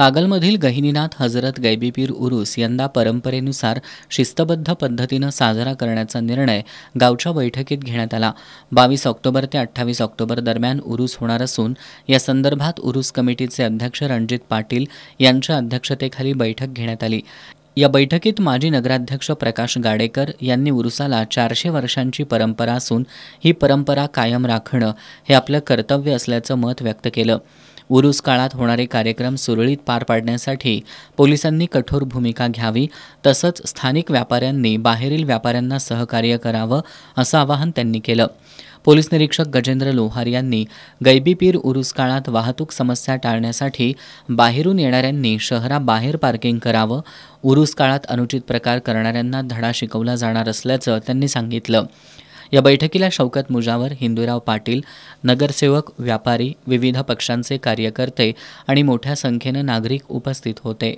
कागलमधील गहिनीनाथ हजरत गैबीपीर उरूस यंदा परंपरेनुसार शिस्तबद्ध पद्धतीनं साजरा करण्याचा निर्णय गावच्या बैठकीत घेण्यात आला। 22 ऑक्टोबर ते 28 ऑक्टोबर दरम्यान उरूस होणार असून या संदर्भात उरूस कमिटीचे अध्यक्ष रणजित पाटील यांच्या अध्यक्षतेखाली बैठक घेण्यात आली। या बैठकीत माजी नगराध्यक्ष प्रकाश गाडेकर यांनी उरुसाला 400 वर्षांची परंपरा असून ही परंपरा कायम राखणं हे आपलं कर्तव्य असल्याचं मत व्यक्त केलं। उरूस काळात होणारे कार्यक्रम सुरळीत पार पाडण्यासाठी पोलिसांनी कठोर भूमिका घ्यावी, तसंच स्थानिक व्यापाऱ्यांनी बाहेरील व्यापाऱ्यांना सहकार्य करावं असं आवाहन त्यांनी केलं। पोलीस निरीक्षक गजेंद्र लोहार यांनी गैबीपीर उरूस काळात वाहतूक समस्या टाळण्यासाठी बाहेरून येणाऱ्यांनी शहराबाहेर पार्किंग करावं, उरूस काळात अनुचित प्रकार करणाऱ्यांना धडा शिकवला जाणार असल्याचं त्यांनी सांगितलं। या बैठकीला शौकत मुजावर, हिंदूराव पाटील, नगरसेवक, व्यापारी, विविध पक्षांचे कार्यकर्ते आणि मोठ्या संख्येनं नागरिक उपस्थित होते।